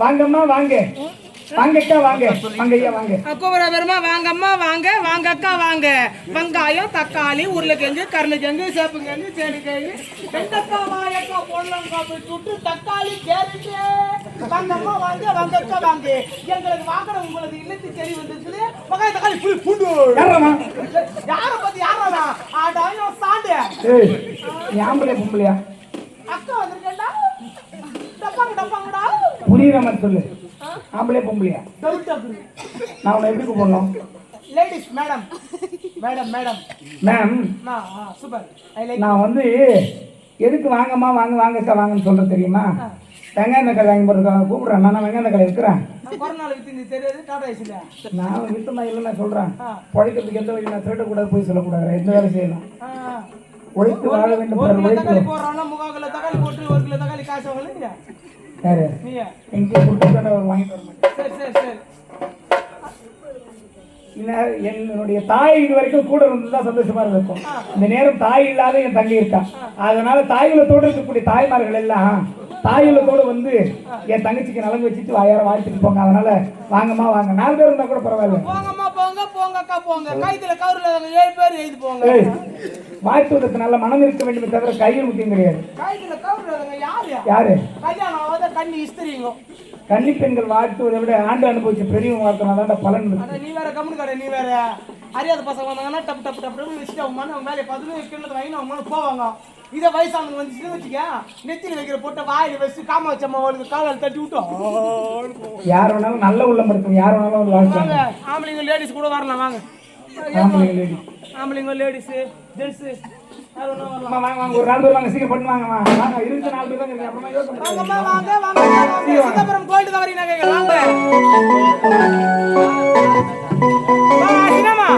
வாங்கம்மா வாங்க வாங்கக்கா வாங்க வாங்கய்யா வாங்க கூப்பிட பெருமா வாங்கம்மா வாங்க வாங்கக்கா வாங்க வெங்காயம் தக்காளி உருளைக்கிழங்கு கருணைக்கிழங்கு சேப்புக்கிழங்கு செடிக்கிழங்கு வெண்டைக்காய் வாழைக்காய் பொடலங்காய் சுட்டு தக்காளி கேரட் வாங்கம்மா வாங்க வாங்கக்கா வாங்க எங்களுக்கு வாங்குற உங்களுக்கு இல்லத்து செடி வந்துச்சு வெங்காயம் தக்காளி புளி பூண்டு யார பத்தி யாரா ஆடாயோ சாண்டே யாம்பளே பொம்பளையா அக்கா வந்திருக்கேன்டா டப்பாங்க டப்பாங்கடா புரியுற மாதிரி சொல்லு ஆம்பளே பொம்பளையா நான் உன்னை எப்படி கூப்பிடணும் ladies madam madam madam ma'am super நான் வந்து எதுக்கு வாங்கம்மா வாங்க வாங்கக்கா வாங்கன்னு சொல்ற தெரியுமா வெங்காயம் தக்காளி வாங்கி போட்டுருக்காங்க கூப்பிடுறேன் நான் வெங்காயம் தக்காளி இருக்கிறேன் நான் வித்தமா இல்லை நான் சொல்றேன் உழைக்கிறதுக்கு எந்த வழி நான் திருடக்கூடாது போய் சொல்லக்கூடாது எந்த வேலை செய்யலாம் உழைத்து வாழ வேண்டும் தக்காளி போட்டு ஒரு கிலோ தக்காளி காசு வாங்கல யாரு எங்கே கொடுத்து அவர் வாங்கிட்டு வர மாட்டேன் சரி சரி சரி என்னுடைய தாய் இது வரைக்கும் கூட இருந்துதான் சந்தோஷமா இருக்கும் இந்த நேரம் தாய் இல்லாத என் தங்கி இருக்கா அதனால தாயுலத்தோடு இருக்கக்கூடிய தாய்மார்கள் எல்லாம் தாயுலத்தோடு வந்து என் தங்கச்சிக்கு நலங்கு வச்சுட்டு வாயார வாழ்த்துட்டு போங்க. அதனால வாங்கம்மா வாங்க 4 பேர் இருந்தா கூட பரவாயில்ல. போங்கம்மா போங்க போங்கக்கா போங்க கைத்துல கவர்ல 7 பேர் எழுதி போங்க. வாழ்த்துவதற்கு நல்ல மனம் இருக்க வேண்டுமே தவிர கையில் முக்கியம் கிடையாது. கைத்துல கவர்ல யாரு கல்யாணம் ஆகாத கண்ணி இஸ்திரிங்க கன்னி பெண்கள் வாழ்த்துவதை விட ஆண்டு அனுபவிச்ச பெரியவங்க வாழ்த்தினா பலன் இருக்கு. நீ வேற கம்முனு கடை நீ வேற அறியாத பசங்க வந்தாங்கன்னா டப்பு டப்பு டப்பு வச்சுட்டு அவங்க மேலே பார்த்து கிண்ணத்தை வாங்கி அவங்க போவாங்க. இதை வயசானவங்க வந்துச்சுன்னு வச்சுக்க நெத்தியில் வைக்கிற போட்ட வாயில் வச்சு காமாட்சம்மா அவளுக்கு காலால் தட்டி விட்டோம். யார் வேணாலும் நல்ல உள்ளம் இருக்கும். யார் வேணாலும் வாழ்த்துவாங்க. ஆம்பளைங்க லேடிஸ் கூட வரலாம் வாங்க. ஆம்பளைங்க லேடிஸ் ஜென்ஸ் வாங்க வாங்க ஒரு 4 பேர் வாங்க சீக்கிரம் பண்ணி வாங்க வாங்க 24 பேர் தான் இருக்கு. அப்புறமா யோசனை வாங்கம்மா வாங்க வாங்க சிதம்பரம் கோல்டு கவரிங் நகைங்க வாங்க சினிமா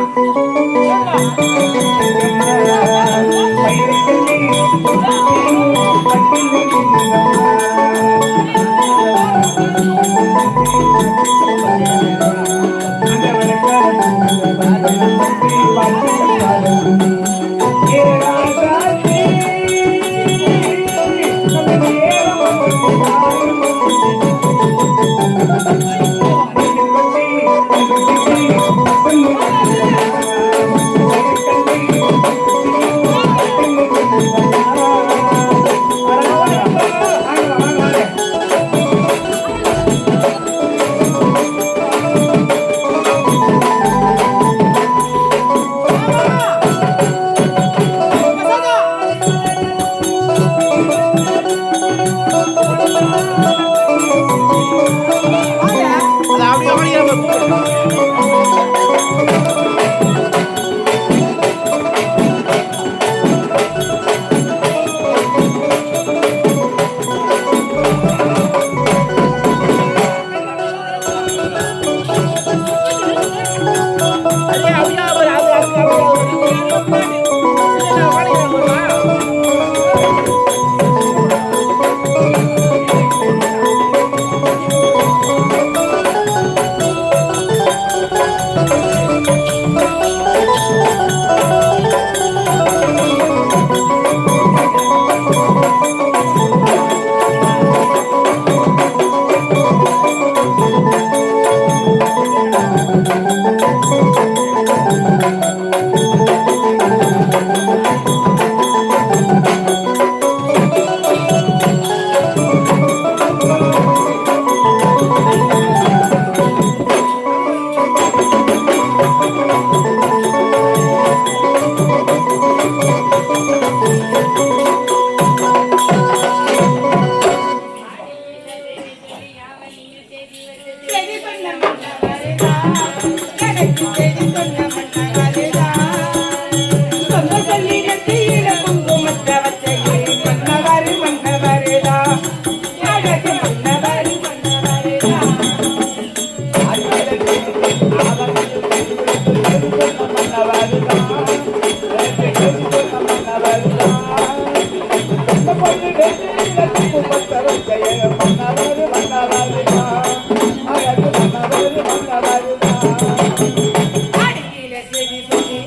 அடியிலே செவி சொல்லி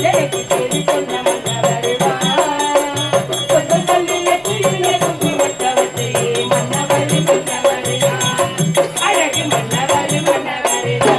எனக்கு செவி சொன்ன மன்னவருவா சொந்தம் சொல்லி எத்திலே கும்பி வட்டவத்தை மன்னவரு மன்னவருவா அழகு மன்னவரு மன்னவருவா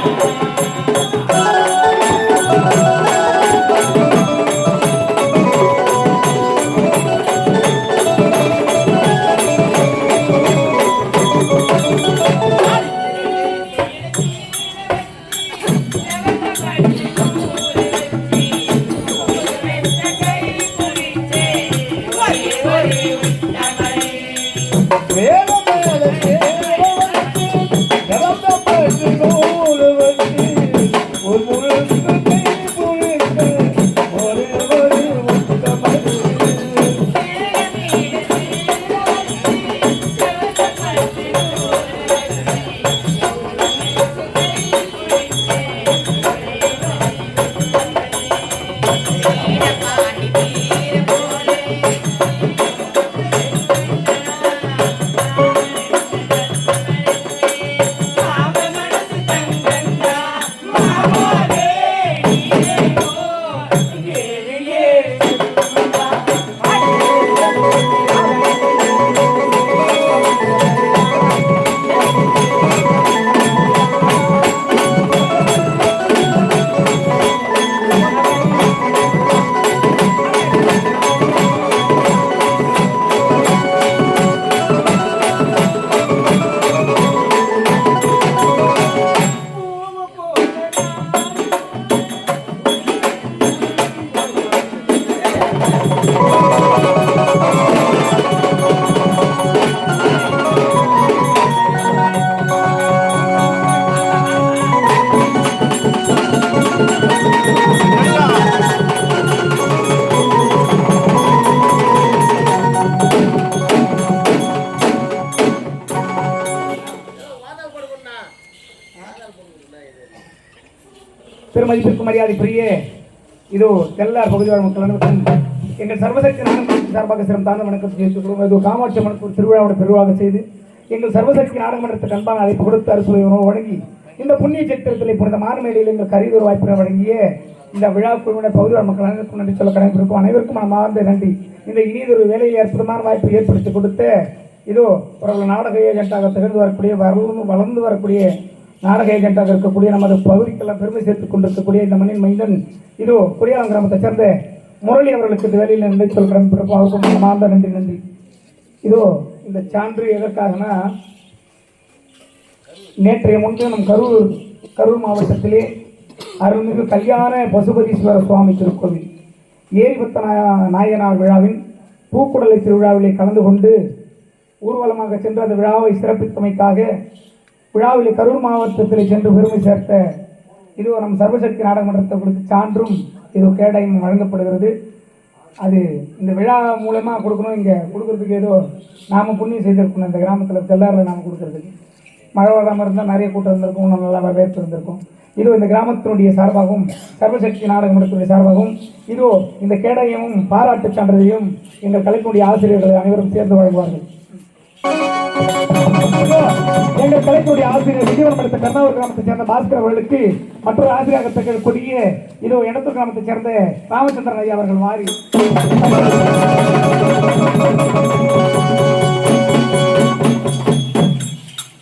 பெருமதிப்பிற்கும் மரியாதைக்குரிய இதோ தெல்லார் பகுதி வாழ் மக்கள் அனைவருக்கும் எங்கள் சர்வசக்தி நாடகம் சார்பாக சிறம் தாழ்ந்த வணக்கத்தை தெரிவித்துக் இது காமாட்சி அம்மனுக்கு ஒரு திருவிழாவோட பெருவாக செய்து எங்கள் சர்வசக்தி நாடகமன்றத்துக்கு அன்பான அழைப்பு கொடுத்து அரசுரை உணவு வழங்கி இந்த புண்ணிய சத்திரத்தில் புனித மாறுமேடையில் எங்கள் கருதொரு வாய்ப்புகளை வழங்கிய இந்த விழா குழுவினர் பகுதி வாழ் மக்கள் அனைவருக்கும் நன்றி சொல்ல கடமைப்பிருக்கும் அனைவருக்கும் மனமார்ந்த நன்றி. இந்த இனியதொரு வேலையில் அற்புதமான வாய்ப்பை ஏற்படுத்தி கொடுத்த இதோ ஒரு நாடக ஏஜென்ட்டாக திகழ்ந்து வரக்கூடிய வளர்ந்து வரக்கூடிய நாடக ஏஜென்ட்டாக இருக்கக்கூடிய நமது பகுதிக்கெல்லாம் பெருமை சேர்த்துக் கொண்டிருக்கக்கூடிய இந்த மண்ணின் மைந்தன் இதோ குடியாலம் கிராமத்தை சேர்ந்த முரளி அவர்களுக்கு இந்த வேலையில் நன்றி சொல்கிறேன். அவருக்கும் மாந்த நன்றி. இதோ இந்த சான்று எதற்காகனா நேற்றைய முன்பு நம் கரூர் மாவட்டத்திலே அருள்மிகு கல்யாண பசுபதீஸ்வர சுவாமி திருக்கோவில் ஏரிபத்த நாயனார் விழாவின் பூக்குடலை திருவிழாவிலே கலந்து கொண்டு ஊர்வலமாக சென்று அந்த விழாவை சிறப்பித்தமைக்காக விழாவிலே கரூர் மாவட்டத்தில் சென்று பெருமை சேர்த்த இது நம் சர்வசக்தி நாடகமன்றத்திற்கு சான்றும் இது கேடயம் வழங்கப்படுகிறது. அது இந்த விழா மூலமாக கொடுக்கணும். இங்கே கொடுக்கறதுக்கு ஏதோ நாம் புண்ணியம் செய்திருக்கணும். இந்த கிராமத்தில் தெல்லாரில் நாம் கொடுக்கறதுக்கு மழை வராமல் இருந்தால் நிறைய கூட்டம் இருந்திருக்கும், நல்லா வரவேற்பு இருந்திருக்கும். இதோ இந்த கிராமத்தினுடைய சார்பாகவும் சர்வசக்தி நாடகமன்றத்தினுடைய சார்பாகவும் இதோ இந்த கேடயமும் பாராட்டு சான்றிதழையும் எங்கள் கலைப்பினுடைய ஆசிரியர்கள் அனைவரும் சேர்ந்து வழங்குவார்கள். எங்கள் கலைத்துடைய ஆசிரியர் விஜயவனப்படுத்த கர்ணாவூர் கிராமத்தை சேர்ந்த பாஸ்கர் அவர்களுக்கு மற்றொரு ஆசிரியர் கொடிய இதோ எடத்தூர் கிராமத்தை சேர்ந்த ராமச்சந்திரன் ஐயா அவர்கள் மாறி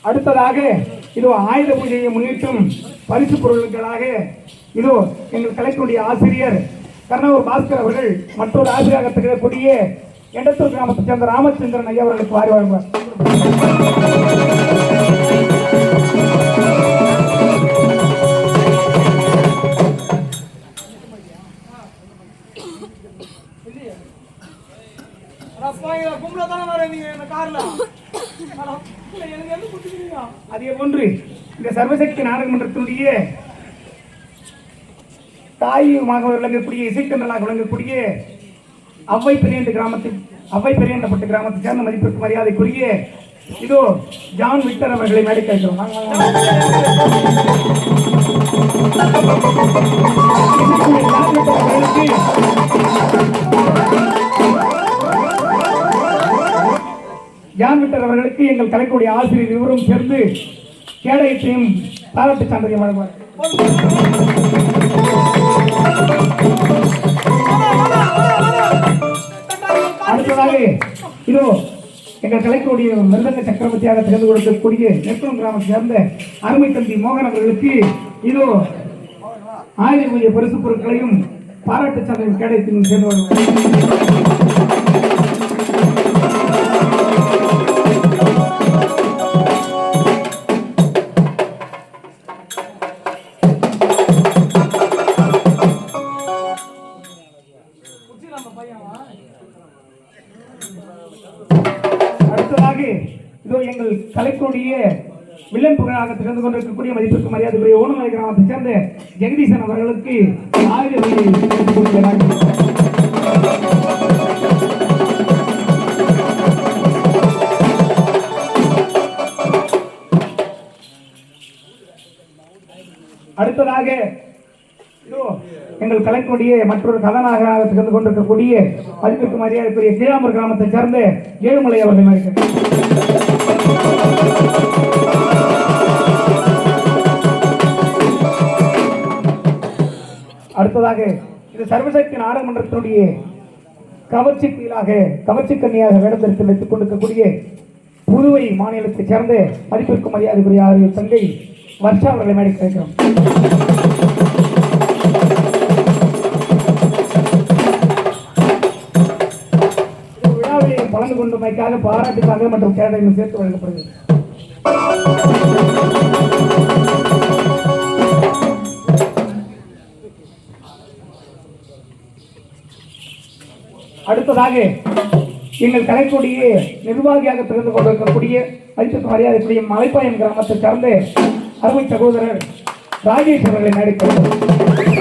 அடுத்ததாக இதோ ஆயுத பூஜையை முன்னிட்டும் பரிசு பொருட்களாக இதோ எங்கள் கலைத்துடைய ஆசிரியர் கர்ணாவூர் பாஸ்கர் அவர்கள் மற்றொரு ஆசிரியர் கொடிய எடத்தூர் கிராமத்தை சேர்ந்த ராமச்சந்திரன் ஐயா அவர்களுக்கு வாரி வழங்குவார். அதே போன்று இந்த சர்வசக்தி நாடகமன்றத்தினுடைய தாயுமாக விளங்கக்கூடிய இசைக்கண்டலாக விளங்கக்கூடிய அவ்வை பெரியண்டப்பட்ட கிராமத்தை சேர்ந்த மதிப்பிற்கு மரியாதைக்குரிய இதோ ஜான் விக்டர் அவர்களை மேடை கேட்கிறோம். ஜான் விட்டர் அவர்களுக்கு எங்கள் கலைக்கூடிய ஆசிரியர் இருவரும் சேர்ந்து கேடயத்தையும் பாராட்டு சான்றிதழையும் வழங்குவார். அடுத்ததாக இதோ எங்கள் கலைக்கூடிய மிருதங்க சக்கரவர்த்தியாக திகழ்ந்து கொடுக்கக்கூடிய நெற்குளம் கிராமத்தை சேர்ந்த அருமை தம்பி மோகன் அவர்களுக்கு இதோ 1000 பரிசு பொருட்களையும் பாராட்டு சான்றிதழ் கேடயத்தையும் சேர்ந்து வருவார். அடுத்ததாக இதோ எங்கள் கலைக்கூடிய வில்லன் புகழாக திகழ்ந்து கொண்டிருக்கக்கூடிய மதிப்பிற்கு மரியாதைக்குரிய ஓணமலை கிராமத்தைச் சேர்ந்த ஜெகதீசன் அவர்களுக்கு 1000 அடுத்ததாக இதோ எங்கள் கலைக்கூடிய மற்றொரு கதாநாயகனாக திகழ்ந்து கொண்டிருக்கக்கூடிய மதிப்பிற்கு மரியாதைக்குரிய கீழாமூர் கிராமத்தை சேர்ந்த ஏழுமலை அவர்கள் இருக்கிறார். அடுத்ததாக இது சர்வசக்தி நாடகமன்றத்தினுடைய கவர்ச்சி பீலாக கவர்ச்சி கன்னியாக வேடத்திற்கு வைத்துக் கொண்டிருக்கக்கூடிய புதுவை மாநிலத்தைச் சேர்ந்த மதிப்பிற்கு மரியாதைக்குரிய தங்கை வர்ஷா அவர்களை மேடை கேட்கிறோம். கலந்து கொண்டமைக்காக பாராட்டுக்காக மற்றும் கேடயங்கள் சேர்த்து வழங்கப்படுகிறது. அடுத்ததாக எங்கள் கலைக்கூடிய நிர்வாகியாக திகழ்ந்து கொண்டிருக்கக்கூடிய மதிப்புக்கு மரியாதைக்குரிய மலைப்பாயம் கிராமத்தை சார்ந்த அருமை சகோதரர் ராஜேஷ் அவர்களை மேடைக்கு